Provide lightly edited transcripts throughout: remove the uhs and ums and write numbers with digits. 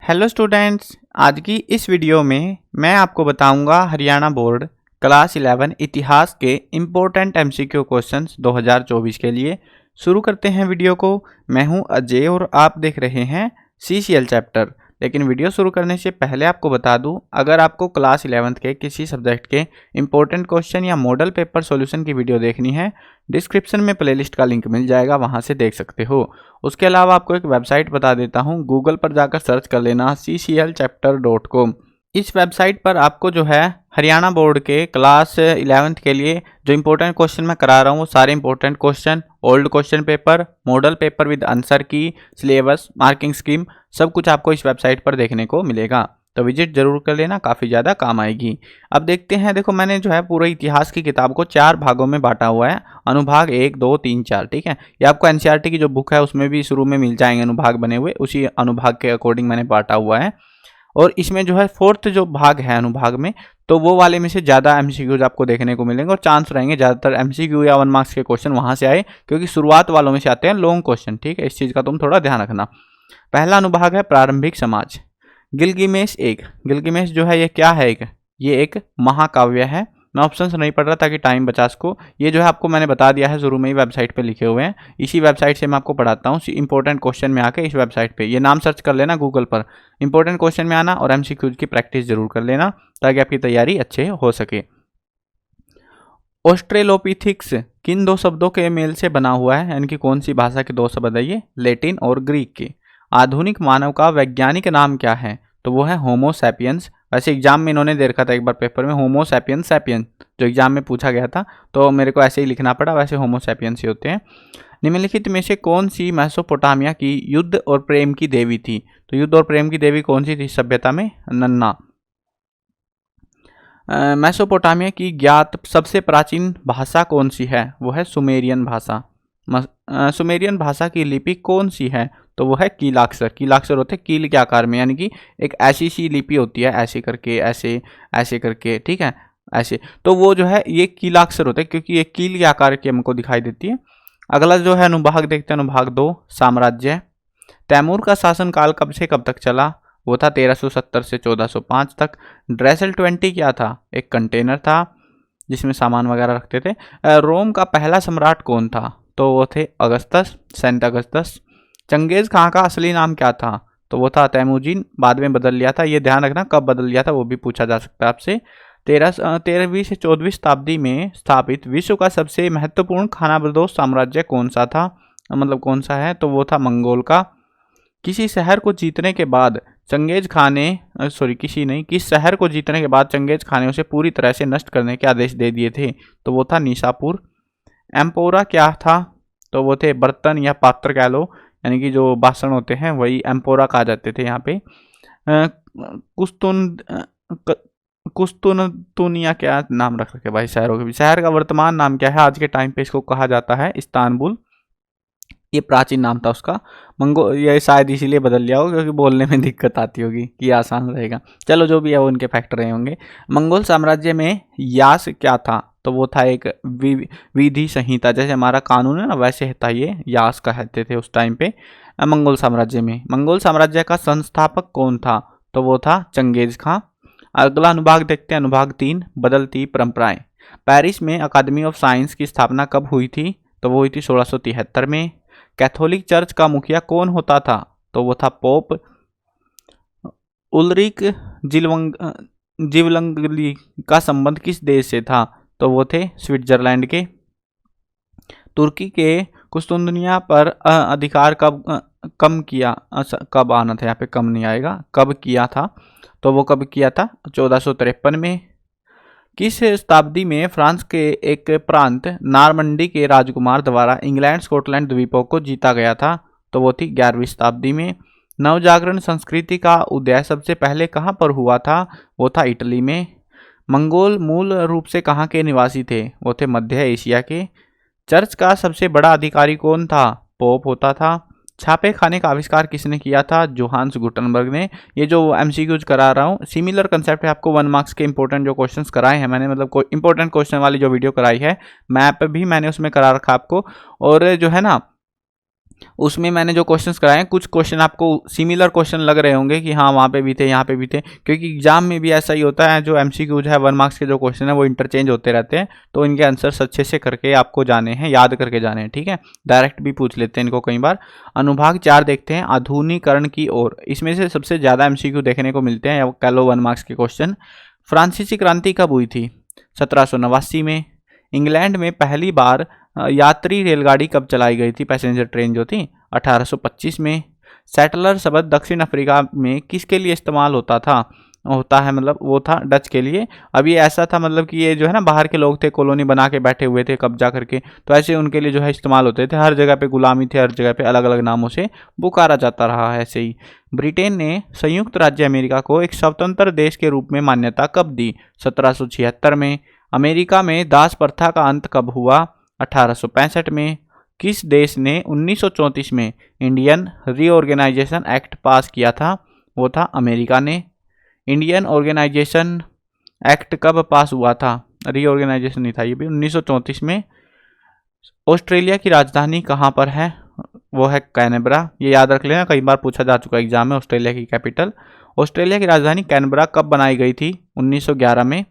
Hello students, आज की इस वीडियो में मैं आपको बताऊंगा हरियाणा बोर्ड क्लास 11 इतिहास के इम्पोर्टेंट एमसीक्यू क्वेश्चंस 2024 के लिए। शुरू करते हैं वीडियो को। मैं हूं अजय और आप देख रहे हैं सीसीएल चैप्टर। लेकिन वीडियो शुरू करने से पहले आपको बता दूं, अगर आपको क्लास 11 के किसी सब्जेक्ट के इम्पोर्टेंट क्वेश्चन या मॉडल पेपर सॉल्यूशन की वीडियो देखनी है, डिस्क्रिप्शन में प्लेलिस्ट का लिंक मिल जाएगा, वहां से देख सकते हो। उसके अलावा आपको एक वेबसाइट बता देता हूं, गूगल पर जाकर सर्च कर लेना cclchapter.com। इस वेबसाइट पर आपको जो है हरियाणा बोर्ड के क्लास 11 के लिए जो इंपॉर्टेंट क्वेश्चन मैं करा रहा हूँ, वो सारे important question, old question paper, model paper with answer की, सिलेबस, मार्किंग स्कीम, सब कुछ आपको इस वेबसाइट पर देखने को मिलेगा। तो विजिट जरूर कर लेना, काफ़ी ज़्यादा काम आएगी। अब देखते हैं। देखो, मैंने जो है पूरे इतिहास की किताब को 4 भागों में बांटा हुआ है, अनुभाग 1, 2, 3, 4। ठीक है, ये आपको एनसीईआरटी की जो बुक है उसमें भी शुरू में मिल जाएंगे अनुभाग बने हुए, उसी अनुभाग के अकॉर्डिंग मैंने बांटा हुआ है। और इसमें जो है 4th जो भाग है अनुभाग में, तो वो वाले में से ज़्यादा एमसीक्यूज आपको देखने को मिलेंगे और चांस रहेंगे ज़्यादातर एमसीक्यू या 1 मार्क्स के क्वेश्चन वहाँ से आए, क्योंकि शुरुआत वालों में से आते हैं लॉन्ग क्वेश्चन। ठीक है, इस चीज़ का तुम थोड़ा ध्यान रखना। पहला अनुभाग है प्रारंभिक समाज। गिलगिमेश एक। गिलगिमेश जो है ये क्या है? ये एक महाकाव्य है। मैं ऑप्शंस नहीं पढ़ रहा ताकि टाइम बचा सको। ये जो है आपको मैंने बता दिया है, शुरू में ही वेबसाइट पे लिखे हुए हैं। इसी वेबसाइट से मैं आपको पढ़ाता हूँ। इंपॉर्टेंट क्वेश्चन में आके इस वेबसाइट पे ये नाम सर्च कर लेना गूगल पर, इंपॉर्टेंट क्वेश्चन में आना और एमसीक्यूज की प्रैक्टिस जरूर कर लेना ताकि आपकी तैयारी अच्छे हो सके। ऑस्ट्रेलोपिथिक्स किन 2 शब्दों के मेल से बना हुआ है? यानी कि कौन सी भाषा के 2 शब्द है ये? लैटिन और ग्रीक के। आधुनिक मानव का वैज्ञानिक नाम क्या है? तो वो है होमो सैपियंस। वैसे एग्जाम में इन्होंने दे रखा था एक बार पेपर में, होमो सैपियंस सैपियन, जो एग्जाम में पूछा गया था, तो मेरे को ऐसे ही लिखना पड़ा। वैसे होमो सैपियंस ही होते हैं। निम्नलिखित में से कौन सी मेसोपोटामिया की युद्ध और प्रेम की देवी थी? तो युद्ध और प्रेम की देवी कौन सी थी सभ्यता में? नन्ना। मेसोपोटामिया की ज्ञात सबसे प्राचीन भाषा कौन सी है? वो है सुमेरियन भाषा। सुमेरियन भाषा की लिपि कौन सी है? तो वो है कीलाक्षर। कीलाक्षर होते हैं कील के आकार में, यानी कि एक ऐसी सी लिपि होती है, ऐसे करके, ऐसे ऐसे करके, ठीक है, ऐसे। तो वो जो है ये कीलाक्षर होते हैं, क्योंकि ये कील के आकार की हमको दिखाई देती है। अगला जो है अनुभाग देखते हैं, अनुभाग 2 साम्राज्य। तैमूर का शासनकाल कब से कब तक चला? वो था 1370 से 1405 तक। ड्रेसल 20 क्या था? एक कंटेनर था जिसमें सामान वगैरह रखते थे। रोम का पहला सम्राट कौन था? तो वो थे अगस्तस, सेंट अगस्तस। चंगेज खां का असली नाम क्या था? तो वो था तैमूजिन, बाद में बदल लिया था। ये ध्यान रखना कब बदल लिया था, वो भी पूछा जा सकता है आपसे। 13वीं से 14वीं शताब्दी में स्थापित विश्व का सबसे महत्वपूर्ण खानाबदोश साम्राज्य कौन सा था? मतलब कौन सा है? तो वो था मंगोल का। किसी शहर को जीतने के बाद चंगेज खां ने किस शहर को जीतने के बाद चंगेज खां ने उसे पूरी तरह से नष्ट करने के आदेश दे दिए थे? तो वो था निशापुर। एम्पोरा क्या था? तो वो थे बर्तन या पात्र कह लो, यानी कि जो बासन होते हैं वही एम्पोरा कहा जाते थे यहाँ पे। कुस्तुनतुनिया क्या नाम रख रखे भाई शहरों के भी। शहर का वर्तमान नाम क्या है? आज के टाइम पे इसको कहा जाता है इस्तांबुल। ये प्राचीन नाम था उसका। ये शायद इसीलिए बदल लिया होगा क्योंकि बोलने में दिक्कत आती होगी कि आसान रहेगा। चलो जो भी है वो उनके फैक्टर रहे होंगे। मंगोल साम्राज्य में यास क्या था? तो वो था एक विधि संहिता, जैसे हमारा कानून है ना, वैसे था ये, यास कहते थे उस टाइम पे मंगोल साम्राज्य में। मंगोल साम्राज्य का संस्थापक कौन था? तो वो था चंगेज खां। अगला अनुभाग देखते हैं, अनुभाग 3 बदलती परंपराएं। पेरिस में अकादमी ऑफ साइंस की स्थापना कब हुई थी? तो वो हुई थी 1673 में। कैथोलिक चर्च का मुखिया कौन होता था? तो वो था पोप। उल्रिक जिवलंगली का संबंध किस देश से था? तो वो थे स्विट्जरलैंड के। तुर्की के कुस्तुनतुनिया पर अधिकार कब आना था? यहाँ पे कम नहीं आएगा, कब किया था? तो वो कब किया था? 1453 में। किस शताब्दी में फ्रांस के एक प्रांत नारमंडी के राजकुमार द्वारा इंग्लैंड स्कॉटलैंड द्वीपों को जीता गया था? तो वो थी 11वीं शताब्दी में। नवजागरण संस्कृति का उदय सबसे पहले कहाँ पर हुआ था? वो था इटली में। मंगोल मूल रूप से कहाँ के निवासी थे? वो थे मध्य एशिया के। चर्च का सबसे बड़ा अधिकारी कौन था? पोप होता था। छापे खाने का आविष्कार किसने किया था? जोहान्स गुटनबर्ग ने। ये जो एमसीक्यूज करा रहा हूँ सिमिलर कंसेप्ट है, आपको 1 मार्क्स के इंपॉर्टेंट जो क्वेश्चंस कराए हैं मैंने, मतलब कोई इंपॉर्टेंट क्वेश्चन वाली जो वीडियो कराई है, मैप भी मैंने उसमें करा रखा आपको। और जो है ना उसमें मैंने जो क्वेश्चंस कराए हैं, कुछ क्वेश्चन आपको सिमिलर क्वेश्चन लग रहे होंगे कि हाँ वहाँ पे भी थे, यहाँ पे भी थे, क्योंकि एग्जाम में भी ऐसा ही होता है। जो एमसीक्यूज है 1 मार्क्स के जो क्वेश्चन है वो इंटरचेंज होते रहते हैं, तो इनके आंसर्स अच्छे से करके आपको जाने हैं, याद करके जाने हैं, ठीक है। डायरेक्ट भी पूछ लेते हैं इनको कई बार। अनुभाग 4 देखते हैं, आधुनिकीकरण की ओर। इसमें से सबसे ज़्यादा एमसीक्यू देखने को मिलते हैं, या कह लो 1 मार्क्स के क्वेश्चन। फ्रांसीसी क्रांति कब हुई थी? 1789 में। इंग्लैंड में पहली बार यात्री रेलगाड़ी कब चलाई गई थी, पैसेंजर ट्रेन जो थी? 1825 में। सेटलर शब्द दक्षिण अफ्रीका में किसके लिए इस्तेमाल होता है मतलब वो था डच के लिए। अब ये ऐसा था मतलब कि ये जो है ना बाहर के लोग थे, कॉलोनी बना के बैठे हुए थे कब्जा करके, तो ऐसे उनके लिए जो है इस्तेमाल होते थे। हर जगह पे गुलामी थे, हर जगह पे अलग अलग नामों से पुकारा जाता रहा है। ऐसे ही ब्रिटेन ने संयुक्त राज्य अमेरिका को एक स्वतंत्र देश के रूप में मान्यता कब दी? 1776 में। अमेरिका में दास प्रथा का अंत कब हुआ? 1865 में। किस देश ने 1934 में इंडियन रीऑर्गेनाइजेशन एक्ट पास किया था? वो था अमेरिका ने। इंडियन ऑर्गेनाइजेशन एक्ट कब पास हुआ था? रीऑर्गेनाइजेशन नहीं था, ये भी 1934 में। ऑस्ट्रेलिया की राजधानी कहाँ पर है? वो है कैनबरा। ये याद रख लेना, कई बार पूछा जा चुका है एग्जाम में, ऑस्ट्रेलिया की कैपिटल। ऑस्ट्रेलिया की राजधानी कैनबरा कब बनाई गई थी? 1911 में।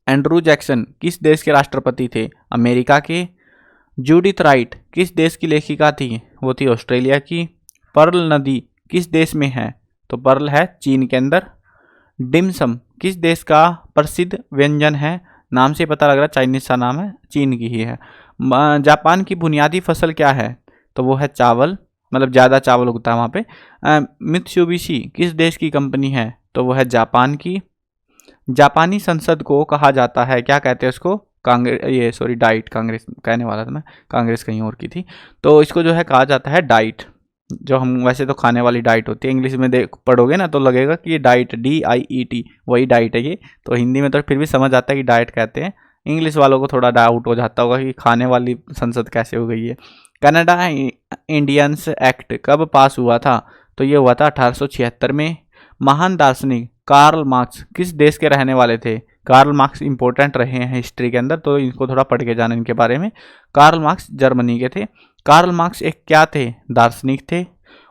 एंड्रू जैक्सन किस देश के राष्ट्रपति थे? अमेरिका के। जूडिथ राइट किस देश की लेखिका थी? वो थी ऑस्ट्रेलिया की। पर्ल नदी किस देश में है? तो पर्ल है चीन के अंदर। डिमसम किस देश का प्रसिद्ध व्यंजन है? नाम से पता लग रहा है चाइनीज सा नाम है, चीन की ही है। जापान की बुनियादी फसल क्या है? तो वो है चावल, मतलब ज़्यादा चावल उगता है वहाँ पे। मित्सुबिशी किस देश की कंपनी है? तो वो है जापान की। जापानी संसद को कहा जाता है, क्या कहते हैं उसको? डाइट, कांग्रेस कहने वाला था मैं, कांग्रेस कहीं और की थी। तो इसको जो है कहा जाता है डाइट। जो हम वैसे तो खाने वाली डाइट होती है, इंग्लिश में पढ़ोगे ना तो लगेगा कि ये डाइट, DIET, वही डाइट है ये। तो हिंदी में तो फिर भी समझ आता है कि डाइट कहते हैं। इंग्लिश वालों को थोड़ा डाउट हो जाता होगा कि खाने वाली संसद कैसे हो गई है। कनाडा इंडियंस एक्ट कब पास हुआ था? तो ये हुआ था 1876 में। महान दार्शनिक कार्ल मार्क्स किस देश के रहने वाले थे? कार्ल मार्क्स इंपॉर्टेंट रहे हैं हिस्ट्री के अंदर, तो इनको थोड़ा पढ़ के जाना इनके बारे में। कार्ल मार्क्स जर्मनी के थे। कार्ल मार्क्स एक क्या थे? दार्शनिक थे।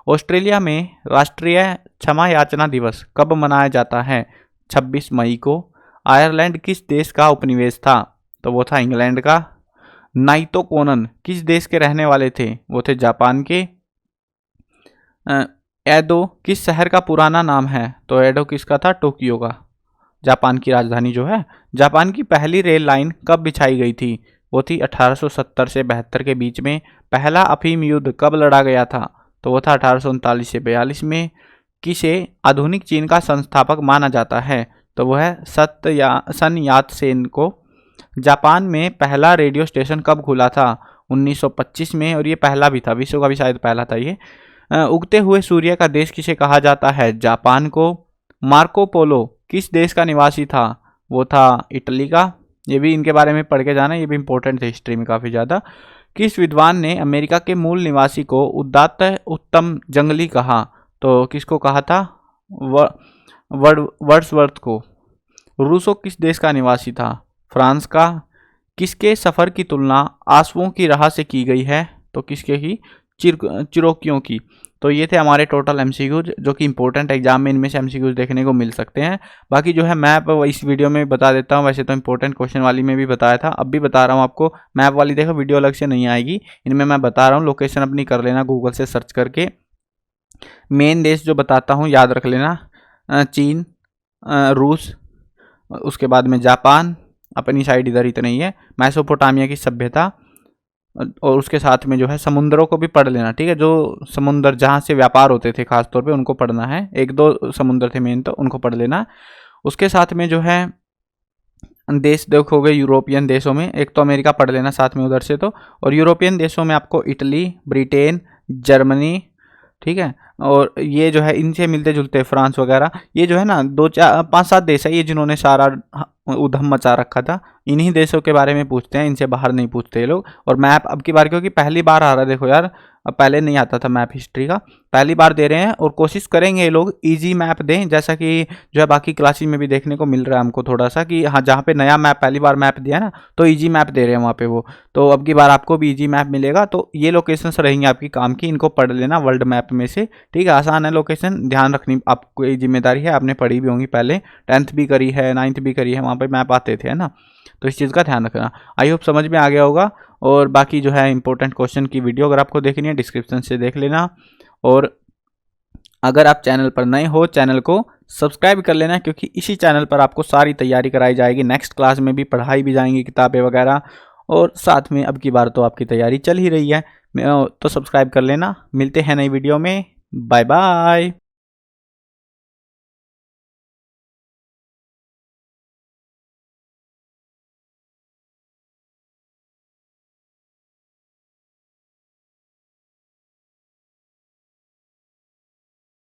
ऑस्ट्रेलिया में राष्ट्रीय क्षमा याचना दिवस कब मनाया जाता है? 26 मई को। आयरलैंड किस देश का उपनिवेश था? तो वो था इंग्लैंड का। नाइतो कोनन किस देश के रहने वाले थे? वो थे जापान के। एडो किस शहर का पुराना नाम है? तो एडो किसका था? टोक्यो का, जापान की राजधानी जो है। जापान की पहली रेल लाइन कब बिछाई गई थी? वो थी 1870 से 72 के बीच में। पहला अफीम युद्ध कब लड़ा गया था? तो वो था 1839 से 42 में। किसे आधुनिक चीन का संस्थापक माना जाता है? तो वो है सन यात सेन को। जापान में पहला रेडियो स्टेशन कब खुला था? 1925 में, और ये पहला भी था, विश्व का भी शायद पहला था ये। उगते हुए सूर्य का देश किसे कहा जाता है? जापान को। मार्को पोलो किस देश का निवासी था? वो था इटली का। ये भी इनके बारे में पढ़ के जाना, ये भी इंपॉर्टेंट थे हिस्ट्री में काफ़ी ज़्यादा। किस विद्वान ने अमेरिका के मूल निवासी को उदात्त उत्तम जंगली कहा? तो किसको कहा था? वर्ड्सवर्थ को। रूसो किस देश का निवासी था? फ्रांस का। किसके सफ़र की तुलना आंसुओं की राह से की गई है? तो किसके की? चिरोकियों की। तो ये थे हमारे टोटल एमसीक्यूज जो कि इंपॉर्टेंट एग्जाम में इनमें से एमसीक्यूज देखने को मिल सकते हैं। बाकी जो है मैप इस वीडियो में बता देता हूँ, वैसे तो इंपॉर्टेंट क्वेश्चन वाली में भी बताया था, अब भी बता रहा हूँ आपको। मैप वाली देखो वीडियो अलग से नहीं आएगी, इनमें मैं बता रहा हूँ। लोकेशन अपनी कर लेना गूगल से सर्च करके। मेन देश जो बताता हूँ याद रख लेना, चीन, रूस, उसके बाद में जापान, अपनी साइड इधर इतने ही है। मेसोपोटामिया की सभ्यता, और उसके साथ में जो है समुद्रों को भी पढ़ लेना, ठीक है। जो समुद्र जहाँ से व्यापार होते थे खासतौर पे उनको पढ़ना है, 1-2 समुद्र थे मेन, तो उनको पढ़ लेना। उसके साथ में जो है देश देखोगे यूरोपियन देशों में, एक तो अमेरिका पढ़ लेना साथ में उधर से तो, और यूरोपियन देशों में आपको इटली, ब्रिटेन, जर्मनी, ठीक है। और ये जो है इनसे मिलते जुलते फ्रांस वगैरह, ये जो है ना 5-7 देश है ये जिन्होंने सारा उधम मचा रखा था। इन्हीं देशों के बारे में पूछते हैं, इनसे बाहर नहीं पूछते ये लोग। और मैप अब की बार, क्योंकि पहली बार आ रहा है, देखो यार अब पहले नहीं आता था मैप हिस्ट्री का, पहली बार दे रहे हैं और कोशिश करेंगे ये लोग इजी मैप दें, जैसा कि जो है बाकी क्लासेस में भी देखने को मिल रहा है हमको थोड़ा सा कि हाँ जहाँ पे नया मैप पहली बार मैप दिया ना तो इजी मैप दे रहे हैं वहाँ पे वो, तो अब की बार आपको भी इजी मैप मिलेगा। तो ये लोकेशंस रहेंगी आपकी काम की, इनको पढ़ लेना वर्ल्ड मैप में से, ठीक है। आसान है लोकेशन, ध्यान रखनी आपको जिम्मेदारी है, आपने पढ़ी भी होंगी पहले, 10th भी करी है 9th भी करी है, वहाँ पे मैप आते थे है ना, तो इस चीज़ का ध्यान रखना। आई होप समझ में आ गया होगा। और बाकी जो है इंपॉर्टेंट क्वेश्चन की वीडियो अगर आपको देखनी है डिस्क्रिप्शन से देख लेना, और अगर आप चैनल पर नए हो चैनल को सब्सक्राइब कर लेना, क्योंकि इसी चैनल पर आपको सारी तैयारी कराई जाएगी, नेक्स्ट क्लास में भी पढ़ाई भी जाएंगी किताबें वगैरह, और साथ में अब की बार तो आपकी तैयारी चल ही रही है, तो सब्सक्राइब कर लेना। मिलते हैं नई वीडियो में, बाय बाय।